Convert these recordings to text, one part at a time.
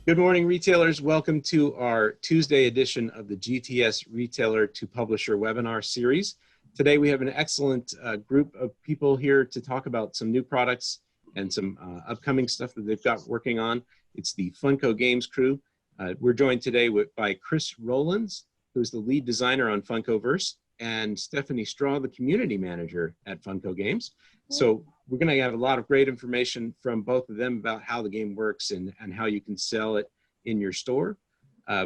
Good morning, retailers. Welcome to our Tuesday edition of the GTS Retailer to Publisher webinar series. Today we have an excellent group of people here to talk about some new products and some upcoming stuff that they've got working on. It's the Funko Games crew. We're joined today by Chris Rowlands, who's the lead designer on Funkoverse, and Stephanie Straw, the community manager at Funko Games. So we're going to have a lot of great information from both of them about how the game works and how you can sell it in your store.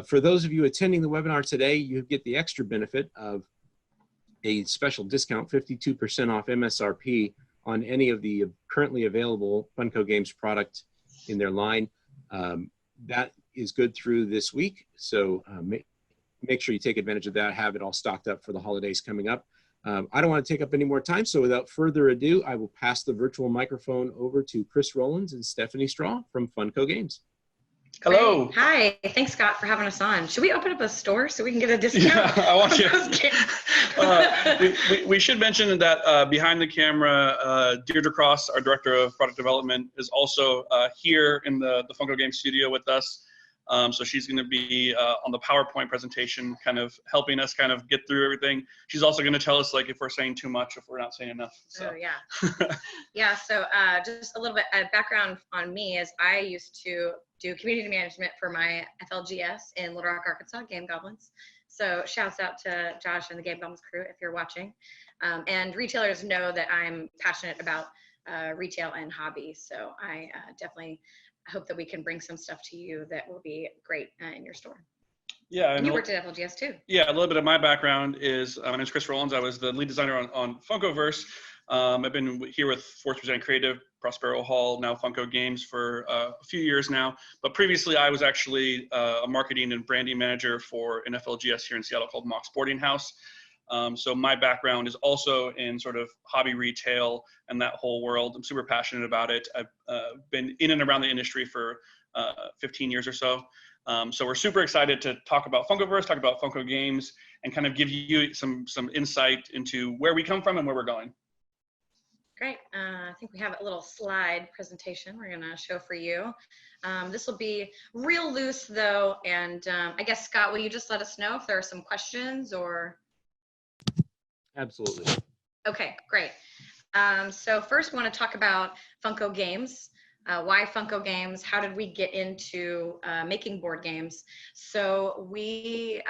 For those of you attending the webinar today, you get the extra benefit of a special discount, 52% off MSRP on any of the currently available Funko Games product in their line. That is good through this week, so make sure you take advantage of that, have it all stocked up for the holidays coming up. I don't want to take up any more time, so without further ado, I will pass the virtual microphone over to Chris Rowlands and Stephanie Straw from Funko Games. Hello. Great. Hi. Thanks, Scott, for having us on. Should we open up a store so we can get a discount? Yeah, I want you. We should mention that behind the camera, Deirdre Cross, our Director of Product Development, is also here in the Funko Games studio with us. So she's going to be on the PowerPoint presentation, kind of helping us kind of get through everything. She's also going to tell us like if we're saying too much, if we're not saying enough. So. Oh, yeah. Yeah, so just a little bit of background on me is I used to do community management for my FLGS in Little Rock, Arkansas, Game Goblins. So shouts out to Josh and the Game Goblins crew if you're watching. And retailers know that I'm passionate about retail and hobbies. So I definitely hope that we can bring some stuff to you that will be great in your store. Yeah, and you worked at FLGS too. Yeah, a little bit of my background is, my name is Chris Rowlands. I was the lead designer on Funkoverse. I've been here with Force Present Creative, Prospero Hall, now Funko Games for a few years now. But previously I was actually a marketing and branding manager for an FLGS here in Seattle called Mock Sporting House. So my background is also in sort of hobby retail and that whole world. I'm super passionate about it. I've been in and around the industry for 15 years or so. So we're super excited to talk about Funkoverse, talk about Funko Games, and kind of give you some insight into where we come from and where we're going. Great. I think we have a little slide presentation we're going to show for you. This will be real loose though, and I guess, Scott, will you just let us know if there are some questions or... Absolutely. Okay, great. So first we want to talk about Funko Games. Why Funko Games? How did we get into making board games? So we,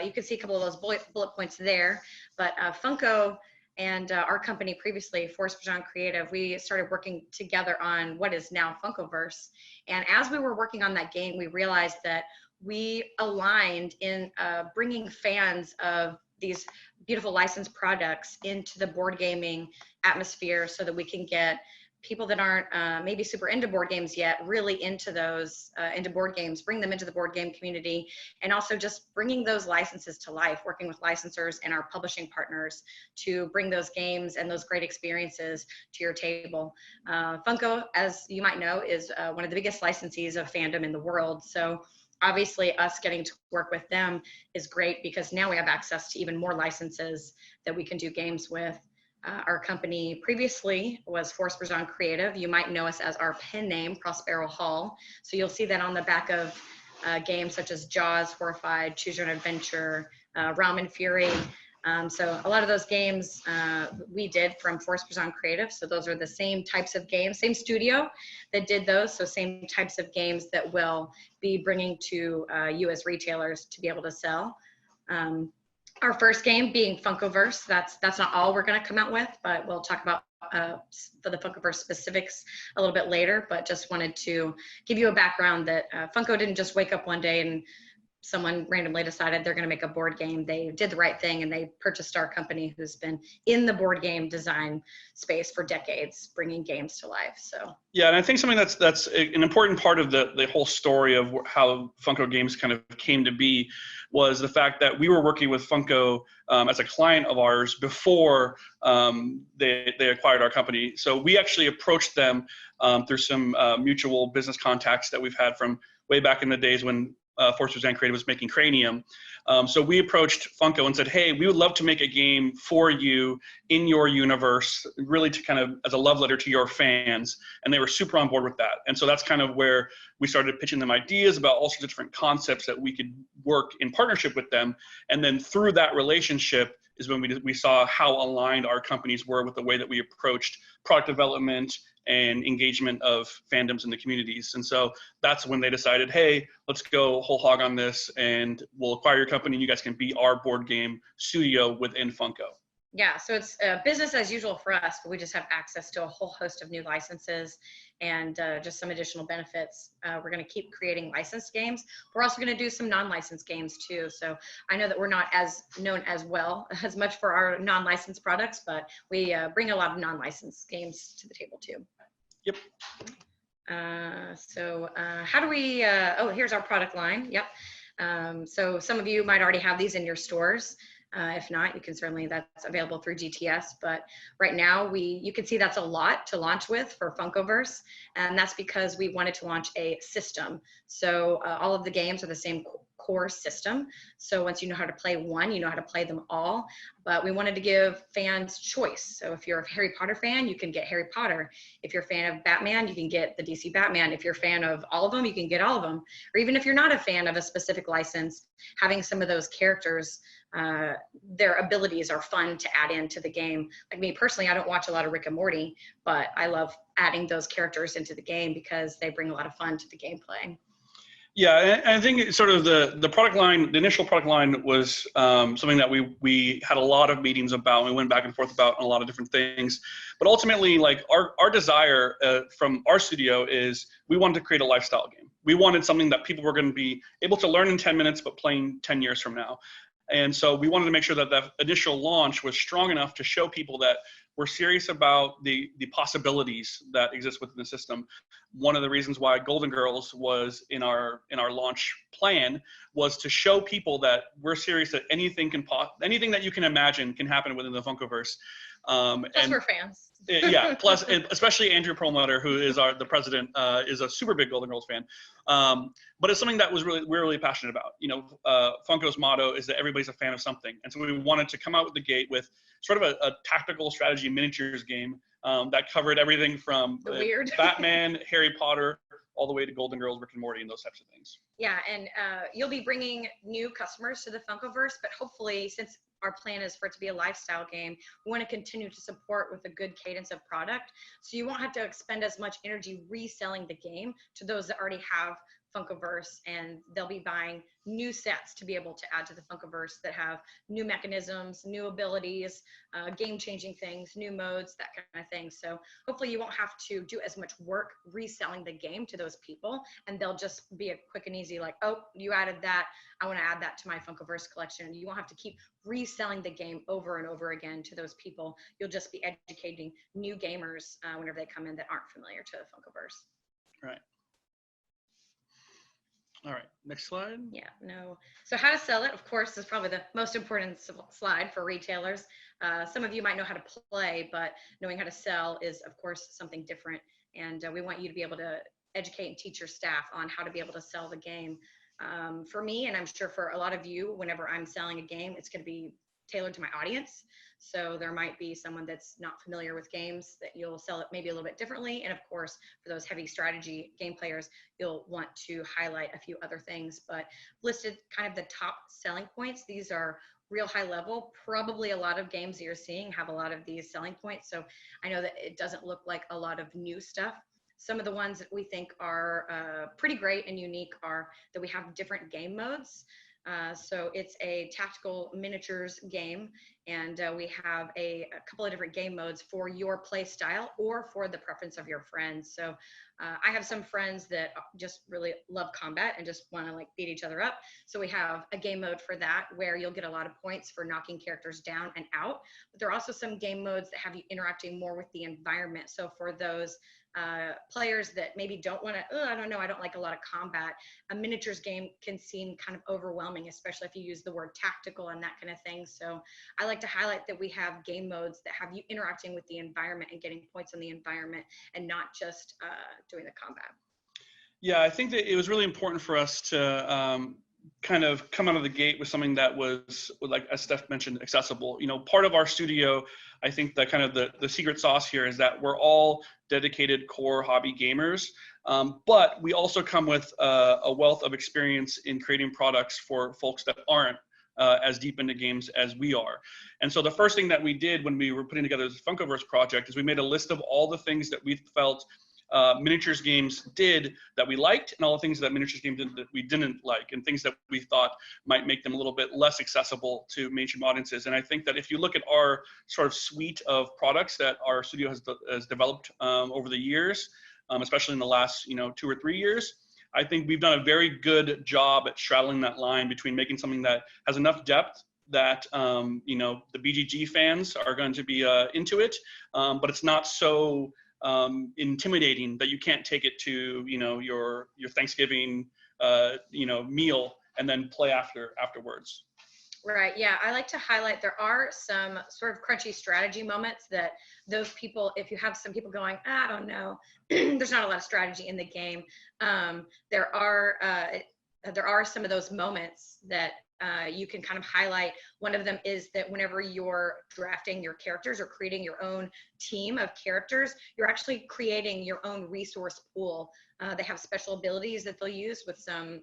you can see a couple of those bullet points there, but Funko and our company previously, Force Present Creative, we started working together on what is now Funkoverse. And as we were working on that game, we realized that we aligned in bringing fans of these beautiful licensed products into the board gaming atmosphere so that we can get people that aren't maybe super into board games yet really into those, into board games, bring them into the board game community, and also just bringing those licenses to life, working with licensors and our publishing partners to bring those games and those great experiences to your table. Funko, as you might know, is one of the biggest licensees of fandom in the world. So obviously us getting to work with them is great because now we have access to even more licenses that we can do games with. Our company previously was Force Present Creative. You might know us as our pen name, Prospero Hall. So you'll see that on the back of games such as Jaws, Horrified, Choose Your Own Adventure, Realm and Fury. So a lot of those games we did from Force Present Creative. So those are the same types of games, same studio that did those. So same types of games that we'll be bringing to you as retailers to be able to sell. Our first game being Funkoverse. That's not all we're going to come out with, but we'll talk about for the Funkoverse specifics a little bit later. But just wanted to give you a background that Funko didn't just wake up one day and someone randomly decided they're going to make a board game. They did the right thing and they purchased our company, who's been in the board game design space for decades, bringing games to life. So yeah, and I think something that's an important part of the whole story of how Funko Games kind of came to be was the fact that we were working with Funko as a client of ours before they acquired our company. So we actually approached them through some mutual business contacts that we've had from way back in the days when Force Design Creative was making Cranium. So we approached Funko and said, hey, we would love to make a game for you in your universe, really to kind of as a love letter to your fans. And they were super on board with that. And so that's kind of where we started pitching them ideas about all sorts of different concepts that we could work in partnership with them. And then through that relationship is when we saw how aligned our companies were with the way that we approached product development and engagement of fandoms in the communities. And so that's when they decided, hey, let's go whole hog on this, and we'll acquire your company and you guys can be our board game studio within Funko. Yeah, so it's business as usual for us, but we just have access to a whole host of new licenses and just some additional benefits. We're going to keep creating licensed games. We're also going to do some non-licensed games too. So I know that we're not as known as much for our non-licensed products, but we bring a lot of non-licensed games to the table too. Yep. How do we, oh, here's our product line. Yep. So some of you might already have these in your stores. If not, you can certainly, that's available through GTS. But right now, you can see that's a lot to launch with for Funkoverse. And that's because we wanted to launch a system. So all of the games are the same core system. So once you know how to play one, you know how to play them all. But we wanted to give fans choice. So if you're a Harry Potter fan, you can get Harry Potter. If you're a fan of Batman, you can get the DC Batman. If you're a fan of all of them, you can get all of them. Or even if you're not a fan of a specific license, having some of those characters, their abilities are fun to add into the game. Like me personally, I don't watch a lot of Rick and Morty, but I love adding those characters into the game because they bring a lot of fun to the gameplay. Yeah, and I think sort of the product line, the initial product line was something that we had a lot of meetings about. And we went back and forth about a lot of different things. But ultimately, like our desire from our studio is we wanted to create a lifestyle game. We wanted something that people were going to be able to learn in 10 minutes, but playing 10 years from now. And so we wanted to make sure that the initial launch was strong enough to show people that we're serious about the possibilities that exist within the system. One of the reasons why Golden Girls was in our launch plan was to show people that we're serious, that anything that you can imagine can happen within the Funkoverse. Plus we're fans. Yeah, plus especially Andrew Perlmutter, who is the president, is a super big Golden Girls fan. But it's something that we're really passionate about. You know, Funko's motto is that everybody's a fan of something, and so we wanted to come out with the gate with sort of a tactical strategy miniatures game that covered everything from Batman, Harry Potter, all the way to Golden Girls, Rick and Morty, and those types of things. Yeah, and you'll be bringing new customers to the Funkoverse, but hopefully, since our plan is for it to be a lifestyle game, we want to continue to support with a good cadence of product. So you won't have to expend as much energy reselling the game to those that already have Funkoverse, and they'll be buying new sets to be able to add to the Funkoverse that have new mechanisms, new abilities, game-changing things, new modes, that kind of thing. So hopefully you won't have to do as much work reselling the game to those people, and they'll just be a quick and easy, like, oh, you added that, I want to add that to my Funkoverse collection. You won't have to keep reselling the game over and over again to those people. You'll just be educating new gamers whenever they come in that aren't familiar to the Funkoverse. Right. All right, next slide. Yeah, no. So how to sell it, of course, is probably the most important slide for retailers. Some of you might know how to play, but knowing how to sell is, of course, something different. And we want you to be able to educate and teach your staff on how to be able to sell the game. For me, and I'm sure for a lot of you, whenever I'm selling a game, it's going to be tailored to my audience. So there might be someone that's not familiar with games that you'll sell it maybe a little bit differently. And of course, for those heavy strategy game players, you'll want to highlight a few other things, but listed kind of the top selling points. These are real high level. Probably a lot of games that you're seeing have a lot of these selling points. So I know that it doesn't look like a lot of new stuff. Some of the ones that we think are pretty great and unique are that we have different game modes. So it's a tactical miniatures game, and we have a couple of different game modes for your play style or for the preference of your friends. So I have some friends that just really love combat and just want to like beat each other up. So we have a game mode for that where you'll get a lot of points for knocking characters down and out. But there are also some game modes that have you interacting more with the environment. So for those players that maybe don't want to, I don't know, I don't like a lot of combat, a miniatures game can seem kind of overwhelming, especially if you use the word tactical and that kind of thing. So I like to highlight that we have game modes that have you interacting with the environment and getting points on the environment and not just doing the combat. Yeah, I think that it was really important for us to kind of come out of the gate with something that was, like as Steph mentioned, accessible. You know, part of our studio, I think that kind of the secret sauce here is that we're all dedicated core hobby gamers, but we also come with a wealth of experience in creating products for folks that aren't as deep into games as we are. And so the first thing that we did when we were putting together this Funkoverse project is we made a list of all the things that we felt miniatures games did that we liked, and all the things that miniatures games did that we didn't like, and things that we thought might make them a little bit less accessible to mainstream audiences. And I think that if you look at our sort of suite of products that our studio has developed over the years, especially in the last 2 or 3 years, I think we've done a very good job at straddling that line between making something that has enough depth that the BGG fans are going to be into it, but it's not so intimidating that you can't take it to your Thanksgiving meal and then play afterwards. Right. Yeah. I like to highlight there are some sort of crunchy strategy moments that those people, if you have some people going, I don't know, there's not a lot of strategy in the game. There are some of those moments that you can kind of highlight. One of them is that whenever you're drafting your characters or creating your own team of characters, you're actually creating your own resource pool. They have special abilities that they'll use with some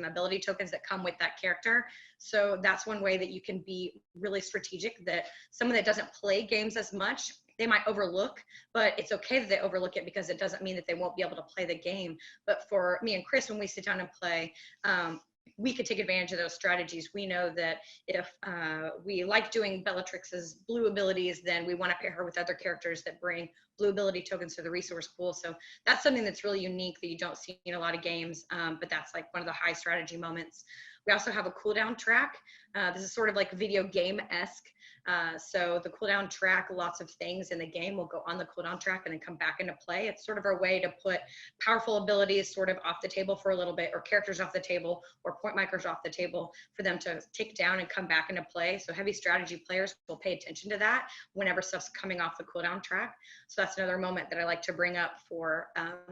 ability tokens that come with that character. So that's one way that you can be really strategic, that someone that doesn't play games as much, they might overlook, but it's okay that they overlook it because it doesn't mean that they won't be able to play the game. But for me and Chris, when we sit down and play, we could take advantage of those strategies. We know that if we like doing Bellatrix's blue abilities, then we want to pair her with other characters that bring blue ability tokens to the resource pool. So that's something that's really unique that you don't see in a lot of games, but that's like one of the high strategy moments. We also have a cooldown track. This is sort of like video game-esque. So the cooldown track, lots of things in the game will go on the cooldown track and then come back into play. It's sort of our way to put powerful abilities sort of off the table for a little bit, or characters off the table, or point markers off the table for them to tick down and come back into play. So heavy strategy players will pay attention to that whenever stuff's coming off the cooldown track. So that's another moment that I like to bring up for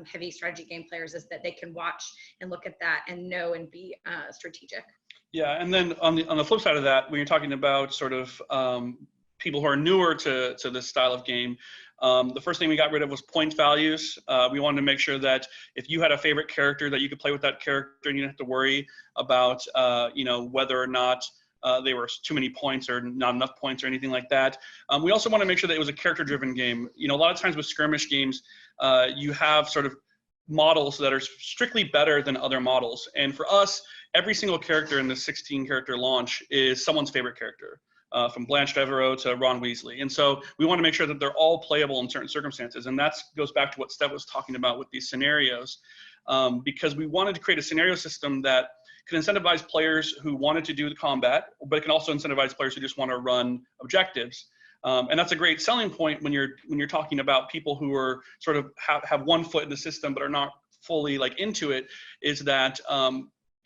heavy strategy game players, is that they can watch and look at that and know and be strategic. Yeah, and then on the flip side of that, when you're talking about sort of people who are newer to this style of game, the first thing we got rid of was point values. We wanted to make sure that if you had a favorite character, that you could play with that character and you didn't have to worry about whether or not they were too many points or not enough points or anything like that. We also want to make sure that it was a character-driven game. A lot of times with skirmish games, you have sort of models that are strictly better than other models. And for us, every single character in the 16-character launch is someone's favorite character, from Blanche Devereaux to Ron Weasley. And so we want to make sure that they're all playable in certain circumstances. And that goes back to what Steph was talking about with these scenarios, because we wanted to create a scenario system that can incentivize players who wanted to do the combat, but it can also incentivize players who just want to run objectives. And that's a great selling point when you're talking about people who are sort of have one foot in the system but are not fully into it, is that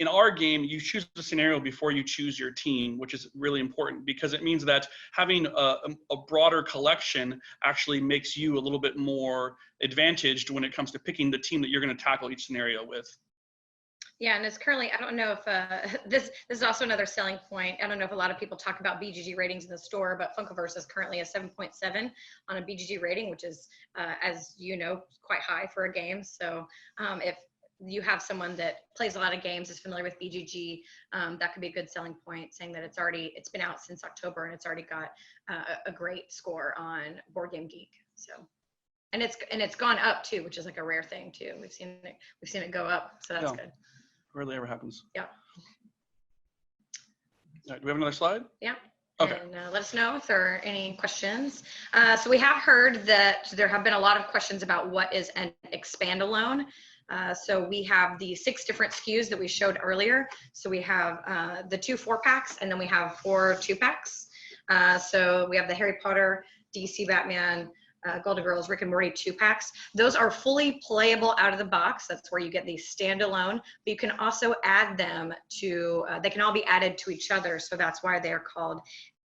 in our game, you choose the scenario before you choose your team, which is really important, because it means that having a broader collection actually makes you a little bit more advantaged when it comes to picking the team that you're going to tackle each scenario with. Yeah, and it's currently, I don't know if this is also another selling point. I don't know if a lot of people talk about BGG ratings in the store, but Funkoverse is currently a 7.7 on a BGG rating, which is, as you know, quite high for a game. So if you have someone that plays a lot of games, is familiar with BGG, that could be a good selling point, saying that it's been out since October and it's already got a great score on Board Game Geek. So, and it's gone up too, which is like a rare thing too. We've seen it go up, so that's good. Rarely ever happens. Yeah. All right, do we have another slide? Yeah. Okay. And let us know if there are any questions. So we have heard that there have been a lot of questions about what is an Expandalone. So we have the 6 different SKUs that we showed earlier. So we have the 2 4-packs, and then we have 4 2-packs. So we have the Harry Potter, DC Batman, Golden Girls, Rick and Morty 2-packs. Those are fully playable out of the box. That's where you get these standalone, but you can also add them to, they can all be added to each other. So that's why they're called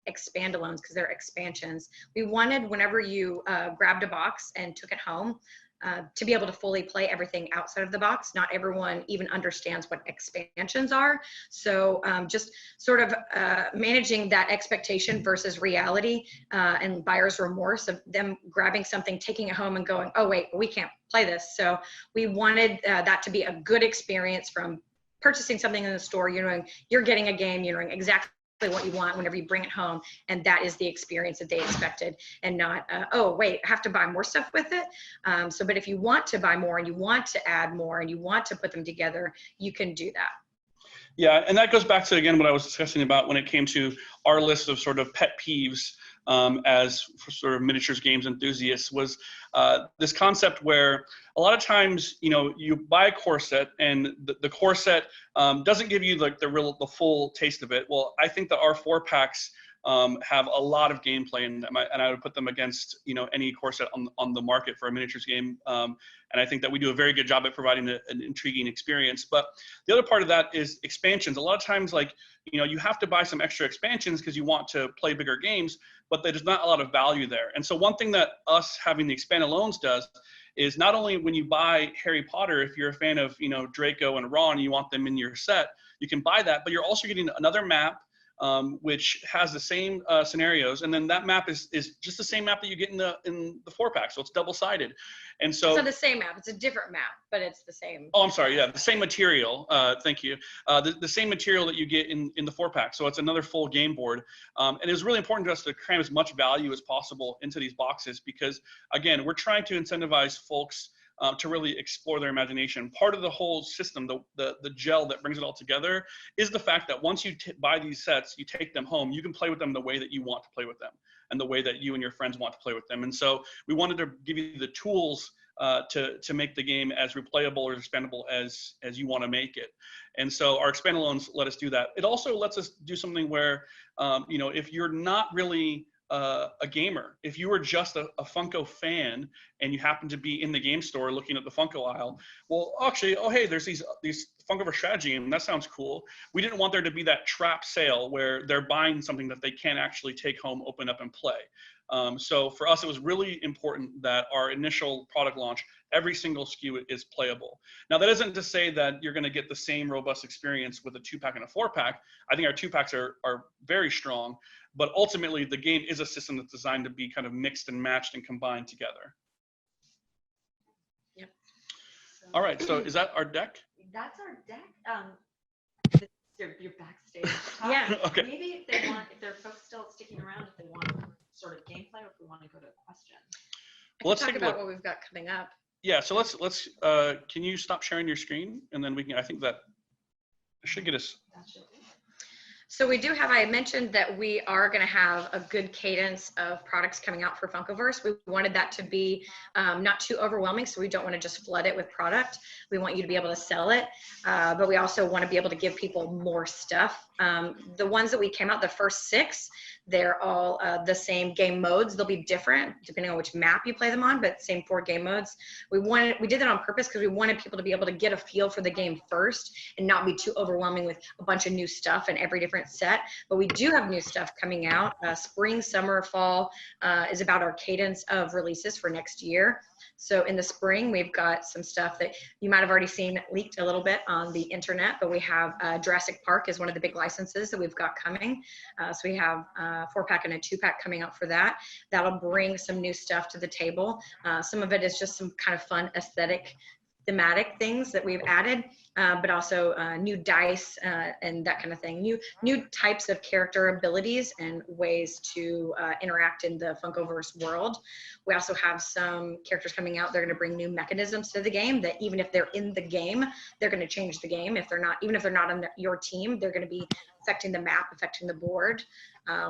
Expandalones, because they're expansions. We wanted, whenever you grabbed a box and took it home, to be able to fully play everything outside of the box. Not everyone even understands what expansions are. So just sort of managing that expectation versus reality and buyer's remorse of them grabbing something, taking it home and going, oh wait, we can't play this. So we wanted that to be a good experience from purchasing something in the store. You're getting a game, you're knowing exactly what you want whenever you bring it home, and that is the experience that they expected, and not oh wait, I have to buy more stuff with it. But if you want to buy more and you want to add more and you want to put them together, you can do that. Yeah, and that goes back to, again, what I was discussing about when it came to our list of sort of pet peeves as for sort of miniatures games enthusiasts, was this concept where a lot of times, you buy a core set and the core set doesn't give you like the full taste of it. Well, I think that our 4-packs have a lot of gameplay in them, and I would put them against any core set on the market for a miniatures game. And I think that we do a very good job at providing an intriguing experience. But the other part of that is expansions. A lot of times, like you have to buy some extra expansions because you want to play bigger games, but there's not a lot of value there. And so one thing that us having the Expandalones does is not only when you buy Harry Potter, if you're a fan of Draco and Ron, you want them in your set, you can buy that, but you're also getting another map which has the same scenarios, and then that map is just the same map that you get in the 4-pack, so it's double-sided. And so it's not the same map, it's a different map, but it's the same. Oh, I'm sorry, yeah, the same material. Thank you. The same material that you get in the 4-pack, so it's another full game board. And it was really important to us to cram as much value as possible into these boxes because, again, we're trying to incentivize folks to really explore their imagination. Part of the whole system, the gel that brings it all together, is the fact that once you buy these sets, you take them home, you can play with them the way that you want to play with them and the way that you and your friends want to play with them. And so we wanted to give you the tools to make the game as replayable or expandable as you want to make it. And so our Expandalones let us do that. It also lets us do something where, if you're not really a gamer, if you were just a Funko fan and you happen to be in the game store looking at the Funko aisle, well, actually, oh hey, there's these Funkoverse strategy, and that sounds cool. We didn't want there to be that trap sale where they're buying something that they can't actually take home, open up, and play. So for us, it was really important that our initial product launch, every single SKU is playable. Now, that isn't to say that you're going to get the same robust experience with a 2-pack and a 4-pack. I think our 2-packs are very strong, but ultimately the game is a system that's designed to be kind of mixed and matched and combined together. Yep. All right, so is that our deck? That's our deck. Your backstage. Yeah. Okay. Maybe if there are folks still sticking around, if they want sort of gameplay, or if we want to go to questions. Well, let's talk take a about look. what we've got coming up. Yeah, so let's can you stop sharing your screen, and then we can, I think that should get us. That should be. So we do have, I mentioned that we are going to have a good cadence of products coming out for Funkoverse. We wanted that to be not too overwhelming, so we don't want to just flood it with product. We want you to be able to sell it, but we also want to be able to give people more stuff. The ones that we came out, the first 6, they're all the same game modes. They'll be different depending on which map you play them on, but same 4 game modes. We did that on purpose because we wanted people to be able to get a feel for the game first and not be too overwhelming with a bunch of new stuff and every different set. But we do have new stuff coming out. Spring, summer, fall is about our cadence of releases for next year. So in the spring, we've got some stuff that you might have already seen leaked a little bit on the internet, but we have Jurassic Park is one of the big licenses that we've got coming. So we have a 4-pack and a 2-pack coming out for that. That'll bring some new stuff to the table. Some of it is just some kind of fun aesthetic thematic things that we've added, but also new dice and that kind of thing. New types of character abilities and ways to interact in the Funkoverse world. We also have some characters coming out. They're going to bring new mechanisms to the game that even if they're in the game, they're going to change the game. Even if they're not on your team, they're going to be affecting the map, affecting the board.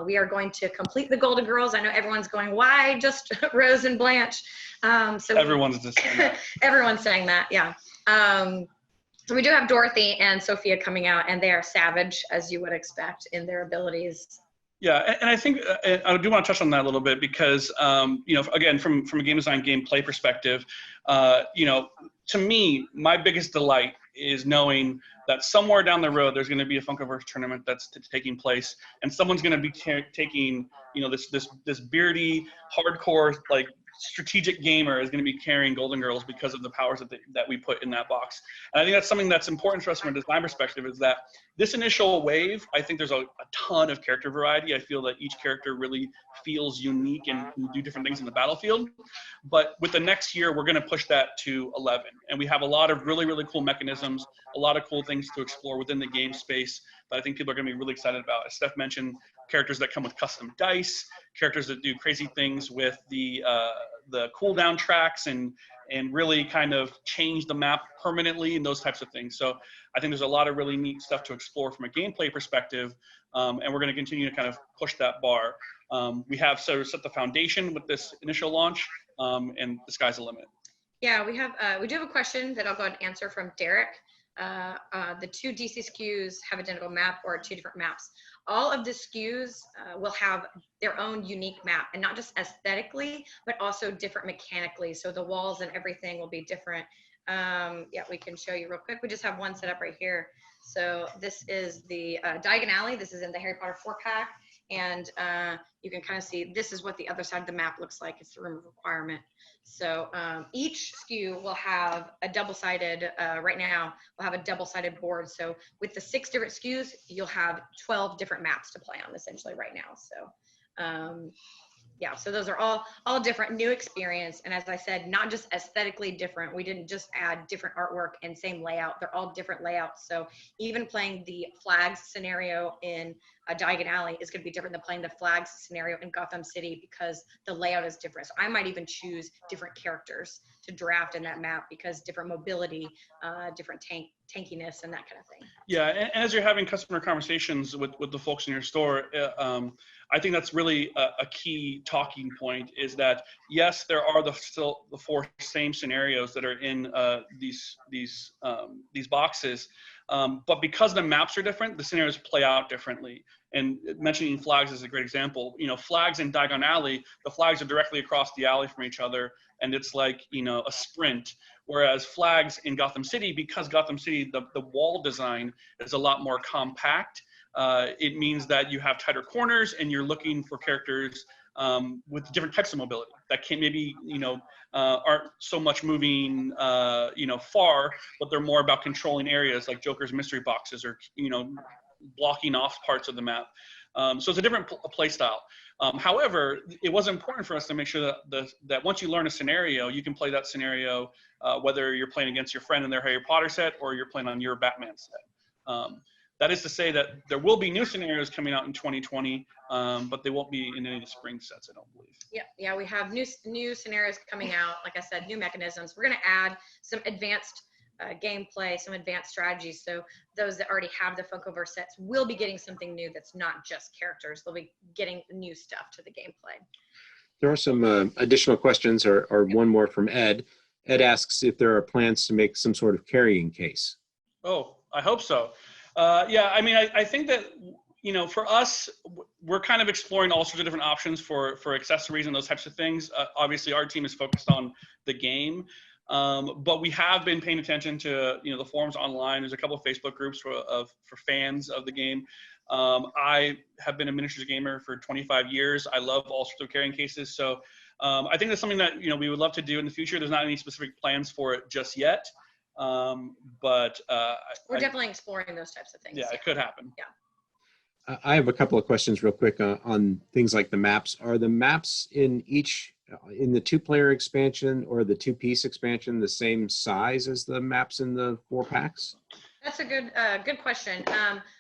We are going to complete the Golden Girls. I know everyone's going, why just Rose and Blanche? So Everyone's just saying that. Everyone's saying that, yeah. So we do have Dorothy and Sophia coming out, and they are savage, as you would expect, in their abilities. Yeah, and I think I do want to touch on that a little bit because, again, from a game design, gameplay perspective, to me, my biggest delight is knowing that somewhere down the road there's going to be a Funkoverse tournament that's taking place, and someone's going to be taking this beardy, hardcore, like strategic gamer is going to be carrying Golden Girls because of the powers that we put in that box. And I think that's something that's important for us from a design perspective, is that this initial wave, I think there's a ton of character variety. I feel that each character really feels unique and can do different things in the battlefield. But with the next year, we're going to push that to 11. And we have a lot of really, really cool mechanisms, a lot of cool things to explore within the game space that I think people are going to be really excited about. As Steph mentioned, characters that come with custom dice, characters that do crazy things with the cooldown tracks and really kind of change the map permanently and those types of things. So I think there's a lot of really neat stuff to explore from a gameplay perspective, and we're going to continue to kind of push that bar. We have sort of set the foundation with this initial launch, and the sky's the limit. Yeah, we do have a question that I'll go ahead and answer from Derek. The 2 DC SKUs have identical map or 2 different maps. All of the SKUs will have their own unique map, and not just aesthetically, but also different mechanically. So the walls and everything will be different. Yeah, we can show you real quick. We just have one set up right here. So this is the Diagon Alley. This is in the Harry Potter 4-pack. And you can kind of see this is what the other side of the map looks like. It's the room of requirement. So each SKU will have a double-sided, right now, we'll have a double-sided board. So with the 6 different SKUs, you'll have 12 different maps to play on essentially right now. So yeah, so those are all different, new experience. And as I said, not just aesthetically different. We didn't just add different artwork and same layout. They're all different layouts. So even playing the flags scenario in Diagon Alley is going to be different than playing the flags scenario in Gotham City because the layout is different. So I might even choose different characters to draft in that map because different mobility, different tankiness, and that kind of thing. Yeah, and as you're having customer conversations with the folks in your store, I think that's really a key talking point, is that yes, there are still the 4 same scenarios that are in these boxes, but because the maps are different, the scenarios play out differently. And mentioning flags is a great example. You know, flags in Diagon Alley, the flags are directly across the alley from each other, and it's like, you know, a sprint. Whereas flags in Gotham City, because Gotham City, the wall design is a lot more compact, it means that you have tighter corners and you're looking for characters with different types of mobility that can maybe, you know, aren't so much moving, you know, far, but they're more about controlling areas like Joker's mystery boxes or, you know, blocking off parts of the map. So it's a different play style. However, it was important for us to make sure that once you learn a scenario, you can play that scenario whether you're playing against your friend in their Harry Potter set or you're playing on your Batman set. That is to say that there will be new scenarios coming out in 2020, but they won't be in any of the spring sets, I don't believe. Yeah, we have new scenarios coming out. Like I said, new mechanisms. We're going to add some advanced gameplay, some advanced strategies. So those that already have the Funkoverse sets will be getting something new that's not just characters. They'll be getting new stuff to the gameplay. There are some additional questions, or one more from Ed. Ed asks if there are plans to make some sort of carrying case. Oh, I hope so. Yeah, I mean, I think that, you know, for us, we're kind of exploring all sorts of different options for accessories and those types of things. Obviously, our team is focused on the game, but we have been paying attention to, you know, the forums online. There's a couple of Facebook groups for fans of the game. I have been a miniatures gamer for 25 years. I love all sorts of carrying cases. So I think that's something that, you know, we would love to do in the future. There's not any specific plans for it just yet. But we're definitely exploring those types of things. Yeah, it could happen. Yeah. I have a couple of questions real quick on things like the maps. Are the maps in the 2-player expansion or the 2-piece expansion the same size as the maps in the 4-packs? That's a good question.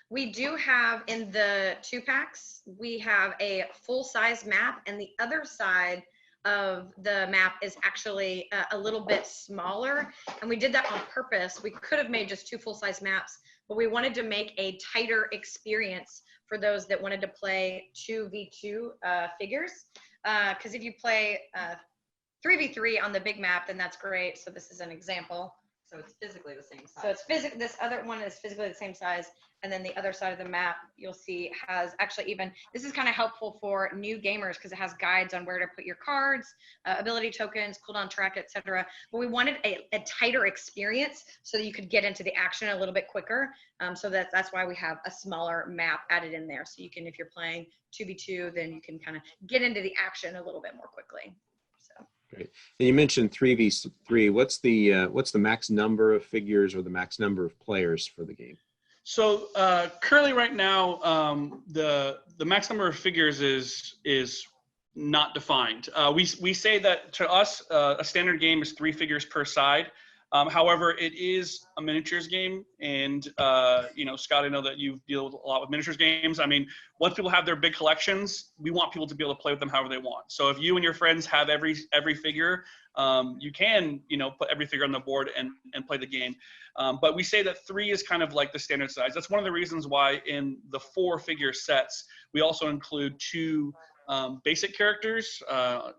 We do have in the 2-packs, we have a full-size map, and the other side of the map is actually a little bit smaller, and we did that on purpose. We could have made just 2 full-size maps, but we wanted to make a tighter experience for those that wanted to play 2v2 figures. Because if you play 3v3 on the big map, then that's great. So this is an example. So it's physically the same size. So it's this other one is physically the same size, and then the other side of the map you'll see has actually this is kind of helpful for new gamers because it has guides on where to put your cards, ability tokens, cooldown track, etc. But we wanted a tighter experience so that you could get into the action a little bit quicker. So that's why we have a smaller map added in there. So you can, if you're playing 2v2, then you can kind of get into the action a little bit more quickly. So. Great. And you mentioned 3v3. What's the max number of figures or the max number of players for the game? So currently, right now, the max number of figures is not defined. We say that to us, a standard game is 3 figures per side. However, it is a miniatures game, and Scott, I know that you deal a lot with miniatures games. I mean, once people have their big collections, we want people to be able to play with them however they want. So if you and your friends have every figure, you can put every figure on the board and play the game. But we say that 3 is kind of like the standard size. That's one of the reasons why in the 4 figure sets we also include 2 basic characters.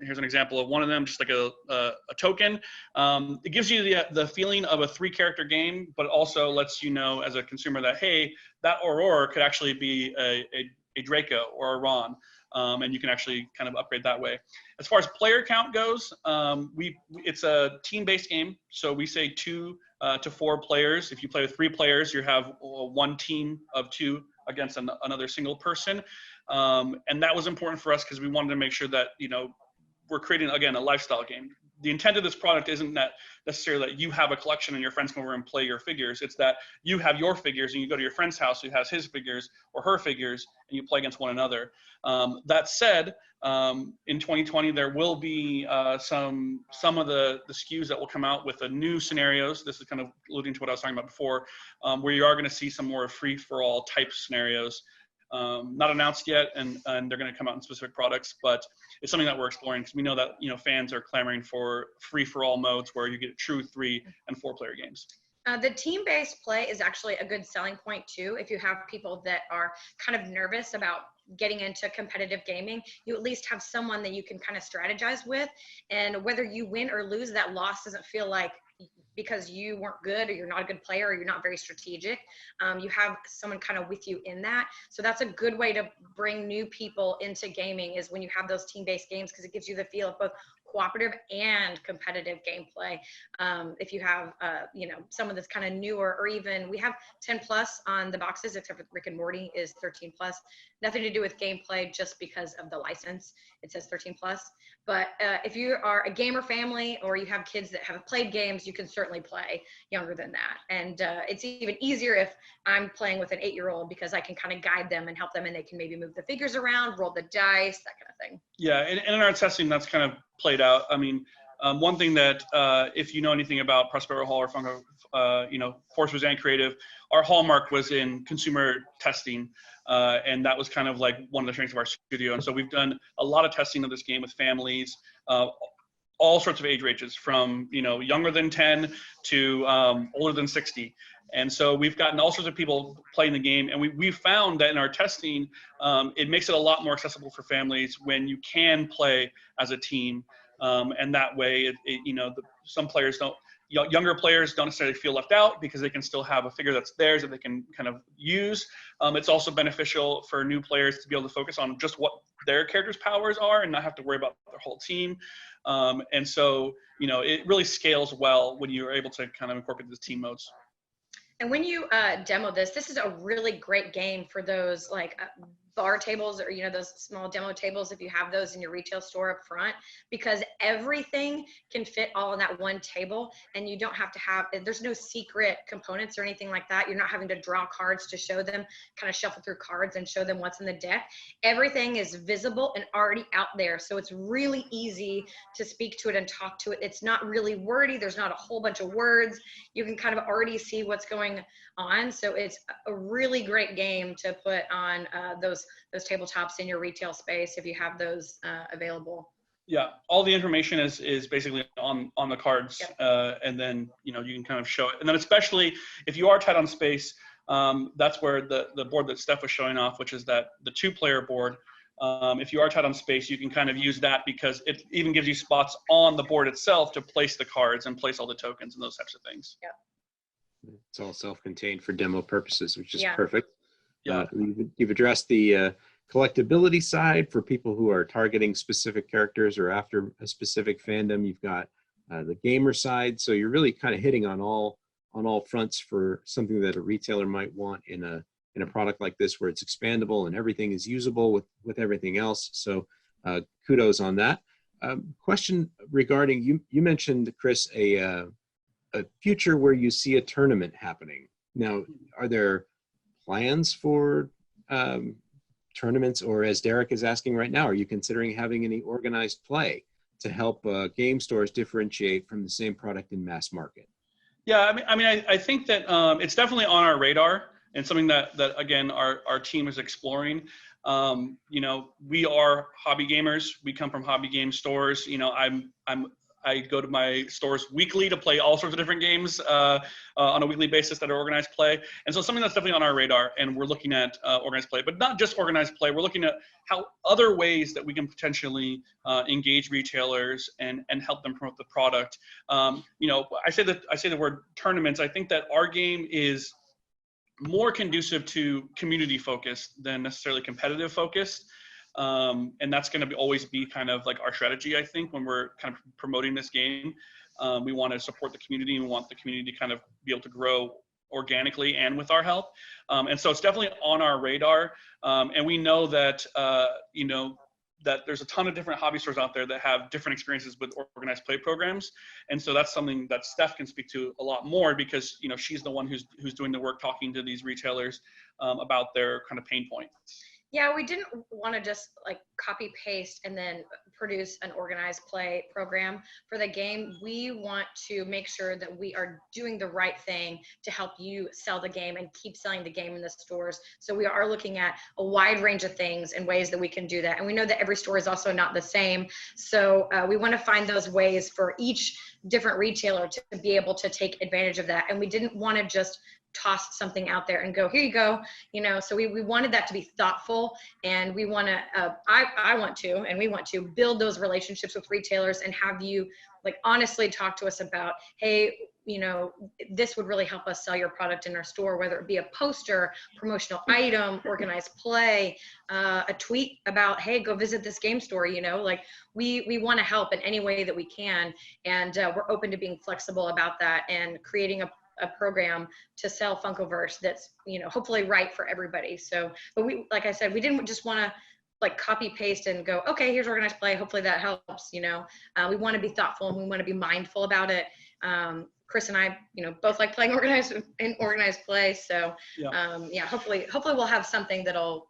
Here's an example of one of them, just like a token. It gives you the feeling of a 3-character game, but also lets you know as a consumer that, hey, that Aurora could actually be a Draco or a Ron, and you can actually kind of upgrade that way. As far as player count goes, it's a team-based game, so we say 2 to 4 players. If you play with 3 players, you have 1 team of 2 against another single person. And that was important for us because we wanted to make sure that, we're creating, again, a lifestyle game. The intent of this product isn't that necessarily that you have a collection and your friends come over and play your figures. It's that you have your figures and you go to your friend's house who has his figures or her figures and you play against one another. That said, in 2020, there will be some of the SKUs that will come out with the new scenarios. This is kind of alluding to what I was talking about before, where you are going to see some more free-for-all type scenarios. Not announced yet, and they're going to come out in specific products, but it's something that we're exploring because we know that fans are clamoring for free-for-all modes where you get true 3 and 4-player games. The team-based play is actually a good selling point too. If you have people that are kind of nervous about getting into competitive gaming, you at least have someone that you can kind of strategize with, and whether you win or lose, that loss doesn't feel like because you weren't good or you're not a good player or you're not very strategic. You have someone kind of with you in that. So that's a good way to bring new people into gaming, is when you have those team-based games, because it gives you the feel of both cooperative and competitive gameplay. If you have, someone that's kind of newer, or even we have 10 plus on the boxes, except for Rick and Morty is 13 plus. Nothing to do with gameplay, just because of the license. It says 13 plus. But if you are a gamer family or you have kids that have played games, you can certainly play younger than that. And it's even easier if I'm playing with an 8-year-old, because I can kind of guide them and help them, and they can maybe move the figures around, roll the dice, that kind of thing. Yeah, and in our testing, that's kind of played out. I mean, one thing that, if you know anything about Prospero Hall or Funko, Force and Creative, our hallmark was in consumer testing, and that was kind of like one of the strengths of our studio. And so we've done a lot of testing of this game with families, all sorts of age ranges, from younger than 10 to older than 60. And so we've gotten all sorts of people playing the game, and we found that in our testing, it makes it a lot more accessible for families when you can play as a team, and that way, some players don't. Younger players don't necessarily feel left out because they can still have a figure that's theirs that they can kind of use. It's also beneficial for new players to be able to focus on just what their character's powers are and not have to worry about their whole team. And so, it really scales well when you're able to kind of incorporate the team modes. And when you demo this is a really great game for those bar tables, or those small demo tables, if you have those in your retail store up front, because everything can fit all on that one table, and you don't have to have, there's no secret components or anything like that. You're not having to draw cards to show them, kind of shuffle through cards and show them what's in the deck. Everything is visible and already out there, so it's really easy to speak to it and talk to it. It's not really wordy. There's not a whole bunch of words. You can kind of already see what's going on. So it's a really great game to put on those tabletops in your retail space if you have those available. Yeah, all the information is basically on the cards. Yep. And then you can kind of show it. And then especially if you are tight on space, that's where the board that Steph was showing off, which is the 2-player board. If you are tight on space, you can kind of use that, because it even gives you spots on the board itself to place the cards and place all the tokens and those types of things. Yep. It's all self-contained for demo purposes, which is perfect. Yeah. You've addressed the collectability side for people who are targeting specific characters or after a specific fandom. You've got the gamer side, so you're really kind of hitting on all fronts for something that a retailer might want in a product like this, where it's expandable and everything is usable with everything else. So kudos on that. Question regarding you mentioned, Chris, a future where you see a tournament happening. Now, are there plans for tournaments, or as Derek is asking right now, are you considering having any organized play to help game stores differentiate from the same product in mass market? Yeah, I think that it's definitely on our radar and something that again our team is exploring. You know, we are hobby gamers. We come from hobby game stores. You know, I go to my stores weekly to play all sorts of different games on a weekly basis that are organized play. And so something that's definitely on our radar, and we're looking at organized play, but not just organized play. We're looking at how other ways that we can potentially engage retailers and help them promote the product. You know, I say the word tournaments. I think that our game is more conducive to community focused than necessarily competitive focused. And that's going to always be kind of like our strategy, I think, when we're kind of promoting this game. We want to support the community, and we want the community to kind of be able to grow organically and with our help. And so it's definitely on our radar. And we know that, you know, that there's a ton of different hobby stores out there that have different experiences with organized play programs. And so that's something that Steph can speak to a lot more, because, you know, she's the one who's doing the work talking to these retailers about their kind of pain point. Yeah, we didn't want to just like copy paste and then produce an organized play program for the game. We want to make sure that we are doing the right thing to help you sell the game and keep selling the game in the stores. So we are looking at a wide range of things and ways that we can do that. And we know that every store is also not the same. So we want to find those ways for each different retailer to be able to take advantage of that. And we didn't want to just toss something out there and go, here you go, you know. So we wanted that to be thoughtful, and we want to I want to, and we want to build those relationships with retailers and have you like honestly talk to us about, hey, you know, this would really help us sell your product in our store, whether it be a poster, promotional item, organized play, a tweet about, hey, go visit this game store. You know, like we want to help in any way that we can, and we're open to being flexible about that and creating a program to sell Funkoverse that's, you know, hopefully right for everybody. So, but we, like I said, we didn't just want to like copy paste and go, okay, here's organized play, hopefully that helps, you know. We want to be thoughtful and we want to be mindful about it. Chris and I, you know, both like playing organized play. So yeah, hopefully we'll have something that will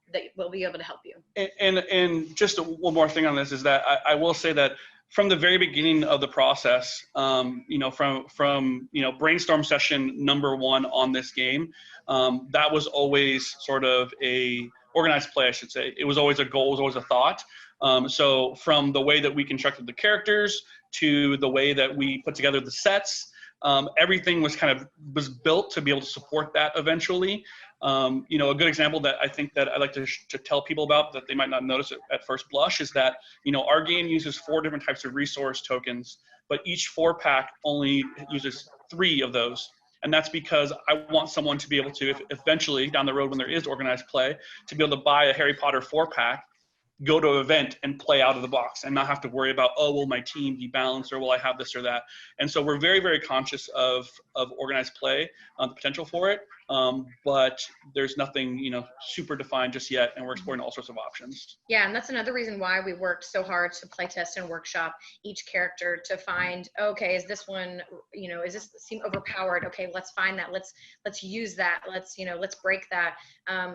be able to help you. And just one more thing on this is that I will say that from the very beginning of the process, you know, from you know, brainstorm session number 1 on this game, that was always sort of a organized play, I should say. It was always a goal, it was always a thought. So from the way that we constructed the characters to the way that we put together the sets, everything was built to be able to support that eventually. You know, a good example that I think that I like to tell people about that they might not notice it at first blush is that, you know, our game uses 4 different types of resource tokens, but each 4-pack only uses 3 of those. And that's because I want someone to be able to, if eventually down the road when there is organized play, to be able to buy a Harry Potter 4-pack, go to an event and play out of the box and not have to worry about, oh, will my team be balanced, or will I have this or that? And so we're very, very conscious of organized play, the potential for it, but there's nothing, you know, super defined just yet, and we're exploring all sorts of options. Yeah, and that's another reason why we worked so hard to play test and workshop each character to find, okay, is this one, you know, is this seem overpowered? Okay, let's find that. Let's use that. Let's, you know, let's break that.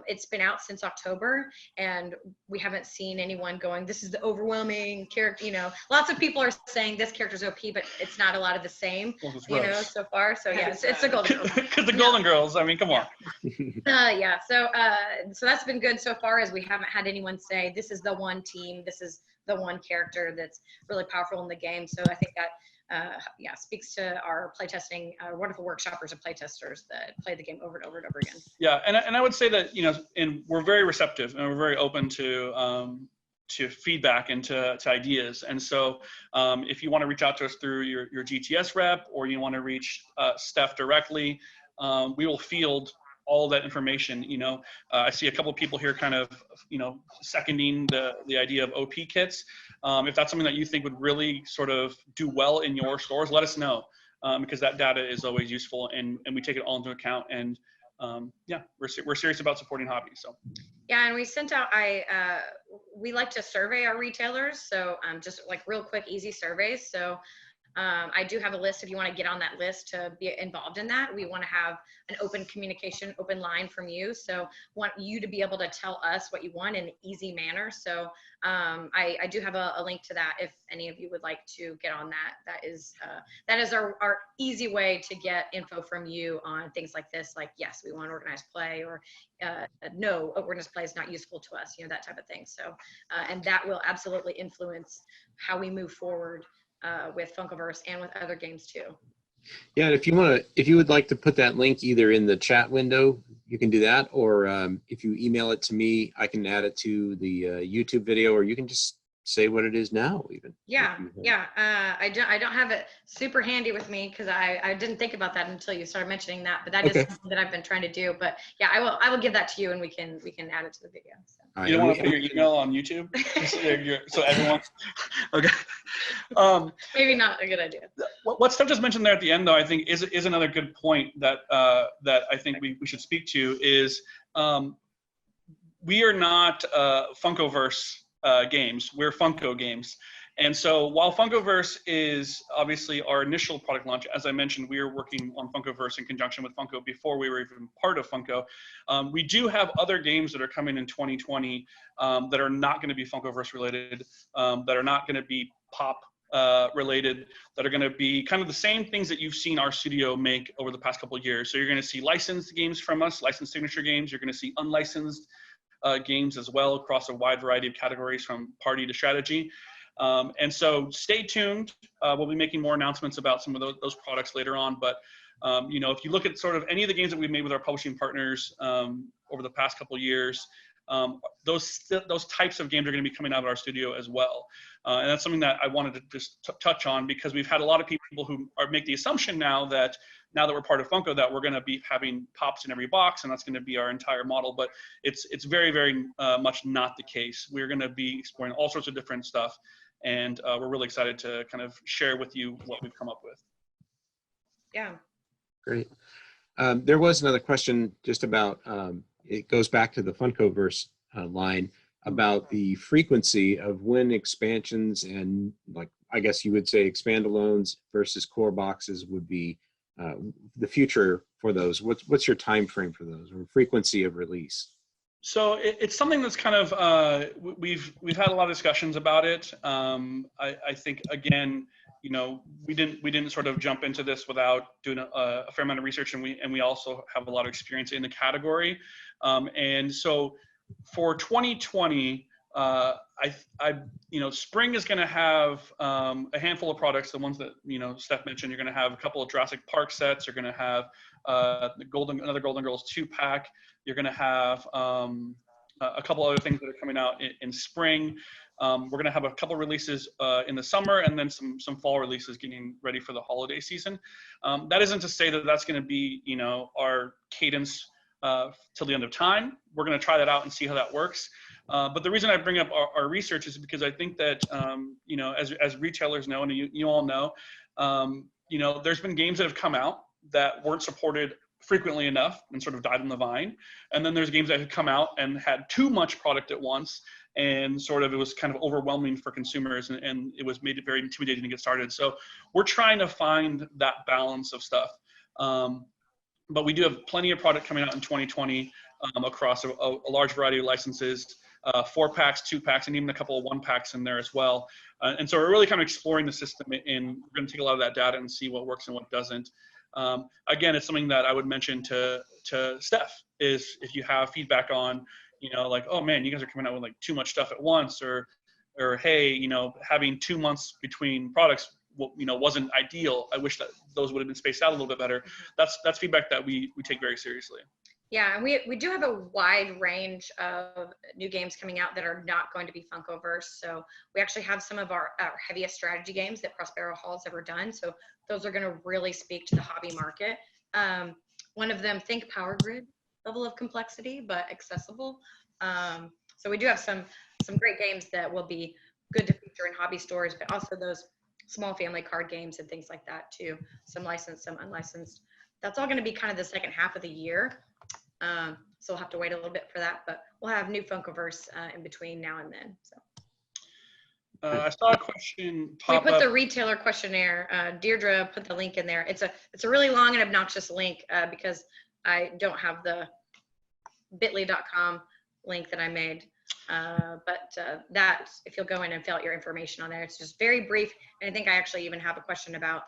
It's been out since October, and we haven't seen anyone going, this is the overwhelming character. You know, lots of people are saying this character's OP, but it's not a lot of the same, you know, so far. So yeah, it's the Golden Girls. Because the Golden Girls, I mean, come on. Yeah, so that's been good so far, as we haven't had anyone say, this is the one team, this is the one character that's really powerful in the game. So I think that yeah, speaks to our playtesting, wonderful workshoppers and playtesters that play the game over and over and over again. Yeah, and I would say that, you know, and we're very receptive and we're very open to feedback and to ideas. And so if you want to reach out to us through your GTS rep, or you want to reach Steph directly, we will field all that information. You know, I see a couple of people here kind of, you know, seconding the idea of OP kits. If that's something that you think would really sort of do well in your stores, let us know, because that data is always useful, and we take it all into account. And yeah, we're serious about supporting hobbies. So. Yeah, and we sent out, we like to survey our retailers. So just like real quick, easy surveys. So I do have a list if you want to get on that list to be involved in that. We want to have an open communication, open line from you. So want you to be able to tell us what you want in an easy manner. So I do have a link to that if any of you would like to get on that. That is our easy way to get info from you on things like this, like, yes, we want organized play, or no, organized play is not useful to us, you know, that type of thing. So, and that will absolutely influence how we move forward with Funkoverse and with other games too. Yeah, and if you would like to put that link either in the chat window, you can do that, or if you email it to me, I can add it to the YouTube video, or you can just say what it is now, even. Yeah, yeah. I don't have it super handy with me because I didn't think about that until you started mentioning that. But that is something that I've been trying to do. But yeah, I will give that to you, and we can add it to the video. So. Right, you don't want to put your email on YouTube, so everyone. Okay. Maybe not a good idea. What Steph just mentioned there at the end, though, I think is another good point that that I think we should speak to is we are not Funkoverse Games. We're Funko Games. And so while Funkoverse is obviously our initial product launch, as I mentioned, we were working on Funkoverse in conjunction with Funko before we were even part of Funko. We do have other games that are coming in 2020 that are not going to be Funkoverse related, that are not going to be pop related, that are going to be kind of the same things that you've seen our studio make over the past couple of years. So you're going to see licensed games from us, licensed signature games. You're going to see unlicensed games as well across a wide variety of categories from party to strategy. And so stay tuned. We'll be making more announcements about some of those products later on. But, you know, if you look at sort of any of the games that we've made with our publishing partners over the past couple of years, those types of games are going to be coming out of our studio as well. And that's something that I wanted to just touch on, because we've had a lot of people who make the assumption now that we're part of Funko that we're going to be having pops in every box and that's going to be our entire model. But it's very, very much not the case. We're going to be exploring all sorts of different stuff. And we're really excited to kind of share with you what we've come up with. Yeah. Great. There was another question just about, it goes back to the Funkoverse line, about the frequency of when expansions and, like, I guess you would say expandalones versus core boxes would be the future for those. What's your time frame for those, or frequency of release? So it's something that's kind of we've had a lot of discussions about it. I think, again, you know, we didn't sort of jump into this without doing a fair amount of research, and we also have a lot of experience in the category. And so for 2020, you know, spring is going to have a handful of products. The ones that, you know, Steph mentioned, you're going to have a couple of Jurassic Park sets. You're going to have another Golden Girls 2-pack. You're going to have a couple other things that are coming out in spring. We're going to have a couple releases in the summer, and then some fall releases getting ready for the holiday season. That isn't to say that that's going to be, you know, our cadence till the end of time. We're going to try that out and see how that works. But the reason I bring up our research is because I think that, you know, as retailers know, and you all know, you know, there's been games that have come out that weren't supported frequently enough and sort of died on the vine. And then there's games that had come out and had too much product at once, and sort of it was kind of overwhelming for consumers, and it was made it very intimidating to get started. So we're trying to find that balance of stuff. But we do have plenty of product coming out in 2020 across a large variety of licenses, 4-packs, 2-packs, and even a couple of 1-packs in there as well. And so we're really kind of exploring the system, and we're going to take a lot of that data and see what works and what doesn't. Again, it's something that I would mention to Steph, is if you have feedback on, you know, like, oh man, you guys are coming out with like too much stuff at once, or hey, you know, having 2 months between products, you know, wasn't ideal. I wish that those would have been spaced out a little bit better. That's feedback that we take very seriously. Yeah, and we do have a wide range of new games coming out that are not going to be Funkoverse. So we actually have some of our heaviest strategy games that Prospero Hall's ever done. So those are going to really speak to the hobby market. One of them, think Power Grid level of complexity, but accessible. So we do have some great games that will be good to feature in hobby stores, but also those small family card games and things like that too. Some licensed, some unlicensed. That's all going to be kind of the second half of the year. So we'll have to wait a little bit for that, but we'll have new Funkoverse in between now and then. So. I saw a question We pop put up. the retailer questionnaire. Deirdre put the link in there. It's a really long and obnoxious link because I don't have the bit.ly.com link that I made. But that, if you'll go in and fill out your information on there, it's just very brief. And I think I actually even have a question about,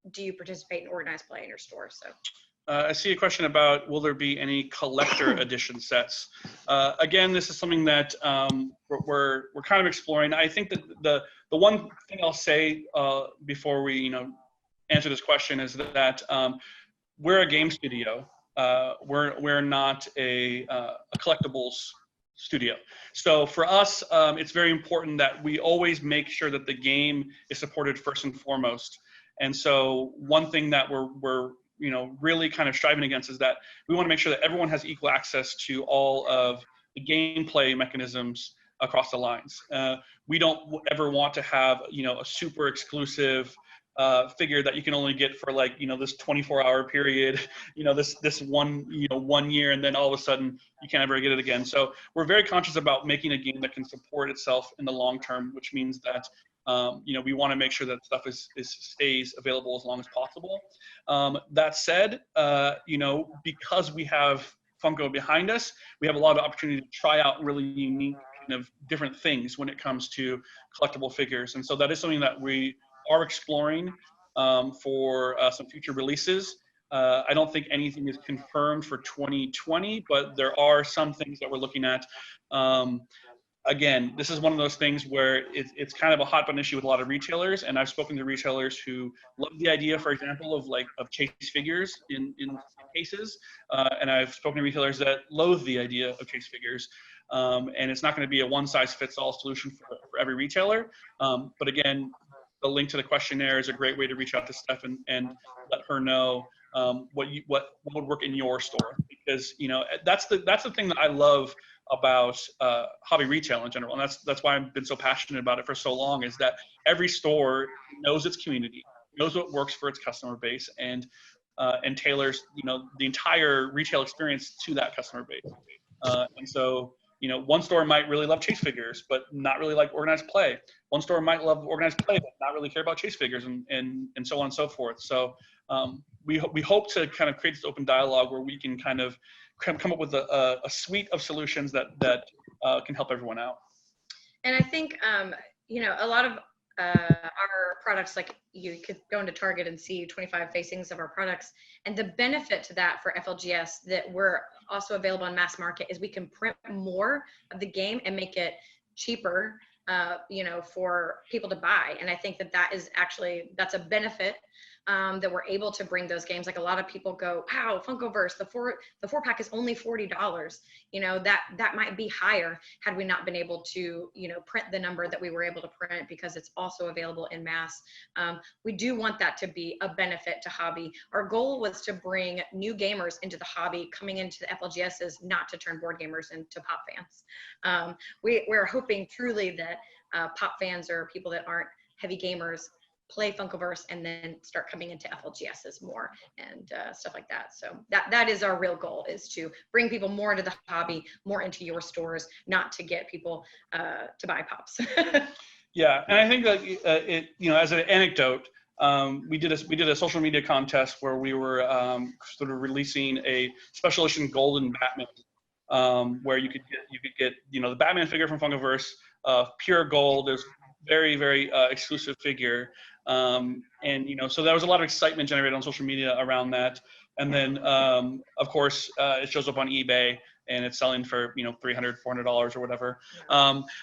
do you participate in organized play in your store? So. I see a question about, will there be any collector edition sets? Again, this is something that we're kind of exploring. I think that the one thing I'll say before we answer this question is that we're a game studio. We're not a collectibles studio. So for us, it's very important that we always make sure that the game is supported first and foremost. And so one thing that we're really kind of striving against is that we want to make sure that everyone has equal access to all of the gameplay mechanisms across the lines. We don't ever want to have, a super exclusive figure that you can only get for this 24-hour period, this one year, and then all of a sudden you can't ever get it again. So we're very conscious about making a game that can support itself in the long term, which means that we want to make sure that stuff stays available as long as possible. That said, because we have Funko behind us, we have a lot of opportunity to try out really unique kind of different things when it comes to collectible figures. And so that is something that we are exploring for some future releases. I don't think anything is confirmed for 2020, but there are some things that we're looking at. Again, this is one of those things where it's kind of a hot button issue with a lot of retailers, and I've spoken to retailers who love the idea, for example, of chase figures in cases, and I've spoken to retailers that loathe the idea of chase figures, and it's not going to be a one-size-fits-all solution for every retailer. But again, the link to the questionnaire is a great way to reach out to Steph and let her know what would work in your store, because that's the thing that I love about hobby retail in general, and that's why I've been so passionate about it for so long, is that every store knows its community, knows what works for its customer base, and tailors the entire retail experience to that customer base. And so one store might really love chase figures but not really like organized play. One store might love organized play but not really care about chase figures, and so on and so forth. So we hope to kind of create this open dialogue where we can kind of come up with a suite of solutions that can help everyone out. And I think, a lot of our products, like you could go into Target and see 25 facings of our products. And the benefit to that for FLGS that we're also available on mass market is we can print more of the game and make it cheaper, for people to buy. And I think that's a benefit that we're able to bring those games. Like a lot of people go, wow, Funkoverse, the four pack is only $40. That might be higher had we not been able to, print the number that we were able to print, because it's also available in mass. We do want that to be a benefit to hobby. Our goal was to bring new gamers into the hobby coming into the FLGSs, not to turn board gamers into pop fans. We're hoping truly that pop fans or people that aren't heavy gamers play Funkoverse and then start coming into FLGSs more and stuff like that. So that is our real goal, is to bring people more into the hobby, more into your stores, not to get people to buy pops. Yeah, and I think that as an anecdote, we did a social media contest where we were sort of releasing a special edition golden Batman, where you could get the Batman figure from Funkoverse, pure gold. There's very, very exclusive figure. And so there was a lot of excitement generated on social media around that. And then, of course, it shows up on eBay and it's selling for, $300, $400 or whatever.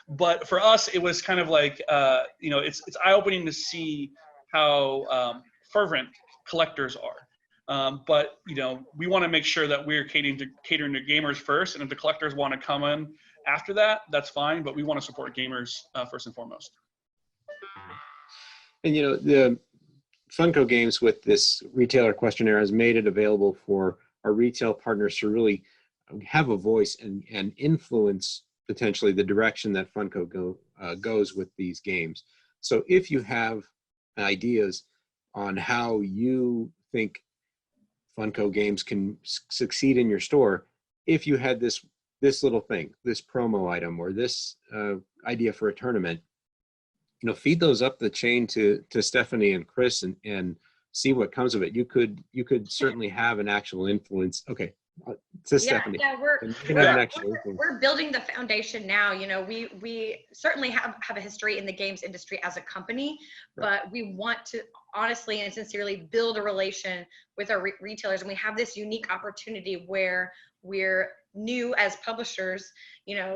But for us, it was kind of like, it's eye-opening to see how fervent collectors are. But we want to make sure that we're catering to gamers first. And if the collectors want to come in after that, that's fine. But we want to support gamers first and foremost. And the Funko Games with this retailer questionnaire has made it available for our retail partners to really have a voice and influence potentially the direction that Funko goes with these games. So if you have ideas on how you think Funko Games can succeed in your store, if you had this little thing, this promo item, or this idea for a tournament, feed those up the chain to Stephanie and Chris and see what comes of it. You could certainly have an actual influence. Okay, to Stephanie. Yeah, we're building the foundation now. We certainly have a history in the games industry as a company, right. But we want to honestly and sincerely build a relation with our retailers, and we have this unique opportunity where we're new as publishers,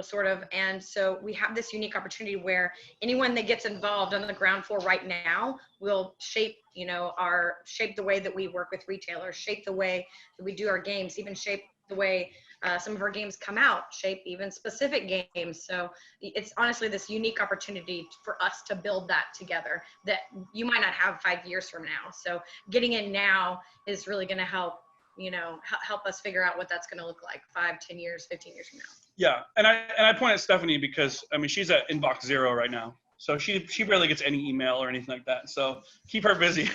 sort of, and so we have this unique opportunity where anyone that gets involved on the ground floor right now will shape the way that we work with retailers, shape the way that we do our games, even shape the way some of our games come out, shape even specific games. So it's honestly this unique opportunity for us to build that together that you might not have 5 years from now. So getting in now is really going to help us figure out what that's going to look like 5, 10 years, 15 years from now. Yeah, and I point at Stephanie because she's at inbox 0 right now, so she barely gets any email or anything like that. So keep her busy.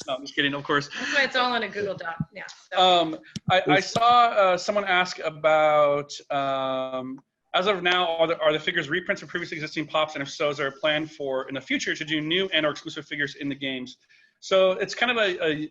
No, I'm just kidding, of course. That's why it's all in a Google Doc. Yeah. So. I saw someone ask about as of now, are the figures reprints of previously existing pops, and if so, is there a plan for in the future to do new and/or exclusive figures in the games? So it's kind of a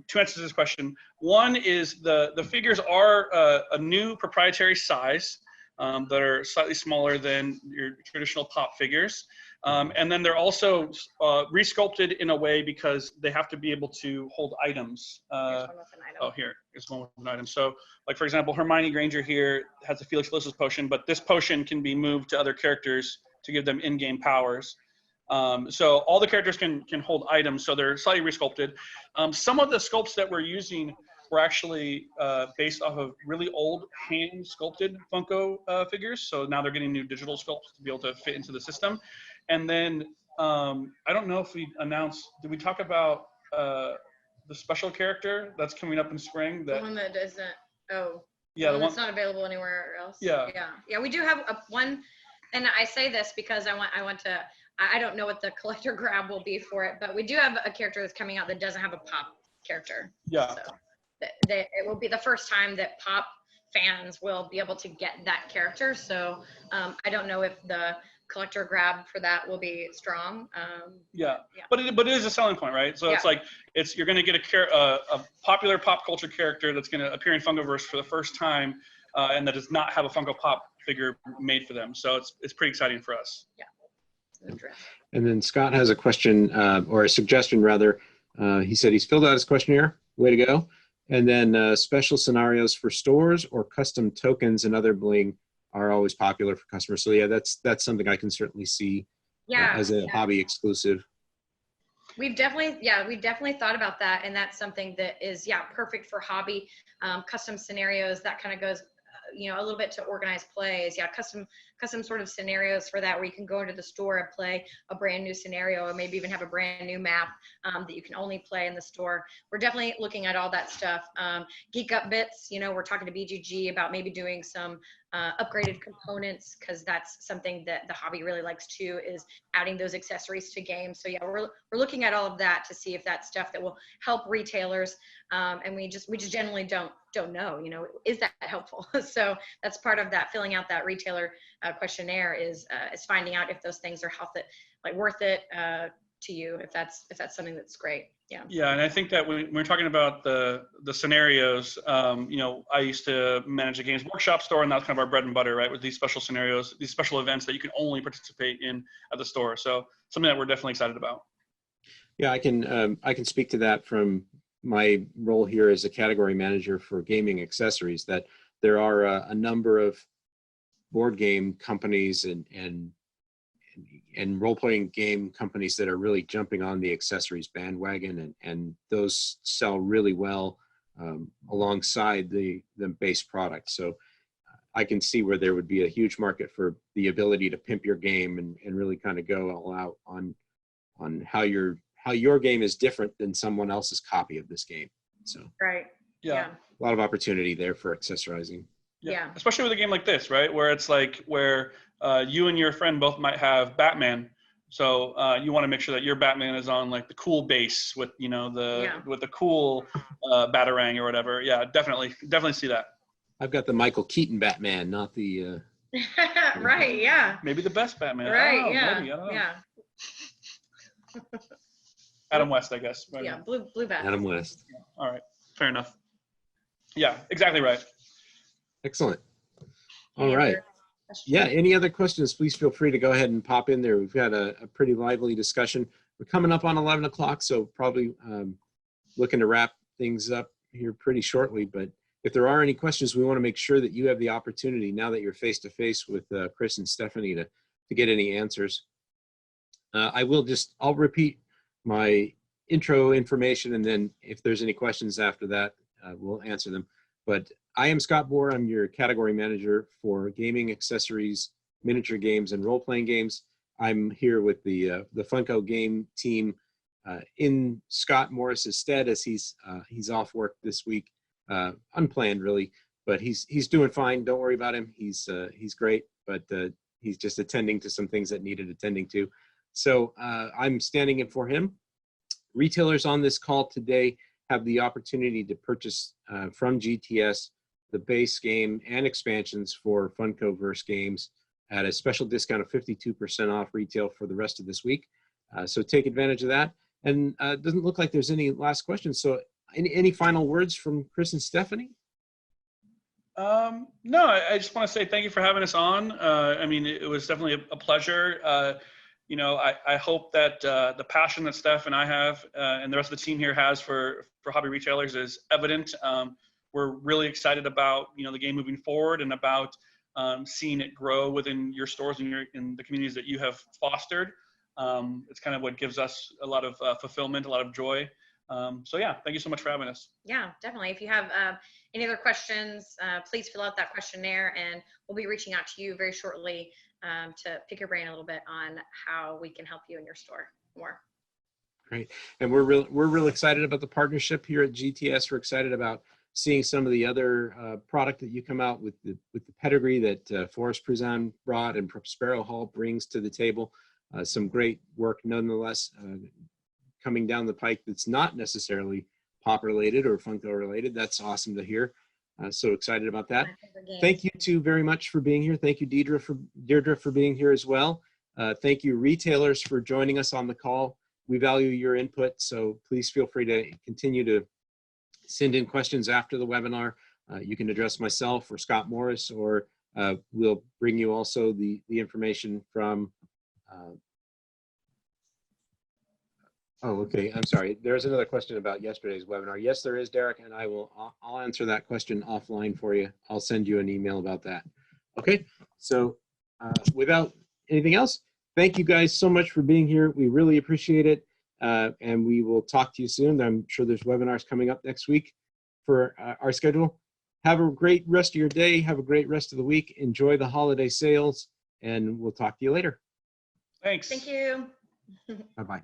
two answers to this question. One is the figures are a new proprietary size that are slightly smaller than your traditional pop figures. And then they're also resculpted in a way because they have to be able to hold items. Oh, here is one with an item. So, like for example, Hermione Granger here has a Felix Lillis potion, but this potion can be moved to other characters to give them in-game powers. So all the characters can hold items, so they're slightly resculpted. Some of the sculpts that we're using were actually based off of really old hand sculpted Funko figures. So now they're getting new digital sculpts to be able to fit into the system. And then I don't know if we announced, did we talk about the special character that's coming up in spring? The one that isn't, yeah, the one that's not available anywhere else. Yeah. We do have one, and I say this because I want to, I don't know what the collector grab will be for it, but we do have a character that's coming out that doesn't have a pop character. Yeah. So it will be the first time that pop fans will be able to get that character. So I don't know if the collector grab for that will be strong. Yeah. But it is a selling point, right? So it's like you're going to get a popular pop culture character that's going to appear in Funkoverse for the first time, and that does not have a Funko Pop figure made for them. So it's pretty exciting for us. Yeah. And then Scott has a question, or a suggestion rather. He said he's filled out his questionnaire. Way to go. And then special scenarios for stores or custom tokens and other bling are always popular for customers. So yeah, that's something I can certainly see as a hobby exclusive. We've definitely thought about that, and that's something that is perfect for hobby, custom scenarios. That kind of goes a little bit to organized plays. Custom sort of scenarios for that, where you can go into the store and play a brand new scenario, or maybe even have a brand new map that you can only play in the store. We're definitely looking at all that stuff. Geek Up Bits, we're talking to BGG about maybe doing some upgraded components, because that's something that the hobby really likes too, is adding those accessories to games. So we're looking at all of that to see if that's stuff that will help retailers. And we just generally don't know, is that helpful? So that's part of that, filling out that retailer questionnaire is finding out if those things are worth it to you, if that's something that's great. Yeah, and I think that when we're talking about the scenarios, I used to manage a Games Workshop store, and that's kind of our bread and butter, right? With these special scenarios, these special events that you can only participate in at the store. So something that we're definitely excited about. Yeah, I can speak to that from my role here as a category manager for gaming accessories, that there are a number of board game companies and role-playing game companies that are really jumping on the accessories bandwagon, and those sell really well alongside the base product. So I can see where there would be a huge market for the ability to pimp your game and really kind of go all out on how your game is different than someone else's copy of this game. So right. Yeah. A lot of opportunity there for accessorizing. Yeah. Especially with a game like this, right? Where it's like where you and your friend both might have Batman. So you want to make sure that your Batman is on like the cool base with, with the cool Batarang or whatever. Yeah, definitely see that. I've got the Michael Keaton Batman, not the. Right, yeah. Maybe the best Batman. Right, Oh, yeah. maybe. I don't know. Yeah. Adam West, I guess. Right. Yeah, blue bat. Adam West. All right. Fair enough. Yeah, exactly right. Excellent. All Any right. other questions? Yeah, any other questions, please feel free to go ahead and pop in there. We've got a pretty lively discussion. We're coming up on 11 o'clock, so probably looking to wrap things up here pretty shortly. But if there are any questions, we want to make sure that you have the opportunity, now that you're face-to-face with Chris and Stephanie, to get any answers. I'll repeat my intro information, and then if there's any questions after that, we'll answer them. But I am Scott Bohr. I'm your category manager for gaming, accessories, miniature games, and role-playing games. I'm here with the Funko game team in Scott Morris's stead, as he's off work this week, unplanned really, but he's doing fine. Don't worry about him. He's great, but he's just attending to some things that needed attending to. So I'm standing in for him. Retailers on this call today have the opportunity to purchase from GTS the base game and expansions for Funkoverse Games at a special discount of 52% off retail for the rest of this week. So take advantage of that. And it doesn't look like there's any last questions. So any final words from Chris and Stephanie? No, I just want to say thank you for having us on. I mean, it was definitely a pleasure. You know, I hope that the passion that Steph and I have and the rest of the team here has for hobby retailers is evident. We're really excited about, you know, the game moving forward and about seeing it grow within your stores and in the communities that you have fostered. It's kind of what gives us a lot of fulfillment, a lot of joy. So yeah, thank you so much for having us. Yeah, definitely. If you have any other questions, please fill out that questionnaire, and we'll be reaching out to you very shortly to pick your brain a little bit on how we can help you in your store more. Great. And we're real excited about the partnership here at GTS. We're excited about seeing some of the other product that you come out with the pedigree that Forest Prison brought and Prospero Hall brings to the table. Some great work nonetheless coming down the pike that's not necessarily pop related or Funko related. That's awesome to hear. So excited about that. Thank you two very much for being here. Thank you, Deirdre for being here as well. Thank you, retailers, for joining us on the call. We value your input, so please feel free to continue to send in questions after the webinar. You can address myself or Scott Morris, or we'll bring you also the information from oh, okay. I'm sorry. There's another question about yesterday's webinar. Yes, there is, Derek, and I'll answer that question offline for you. I'll send you an email about that. Okay. So without anything else, thank you guys so much for being here. We really appreciate it. And we will talk to you soon. I'm sure there's webinars coming up next week for our schedule. Have a great rest of your day. Have a great rest of the week. Enjoy the holiday sales, and we'll talk to you later. Thanks. Thank you. Bye-bye.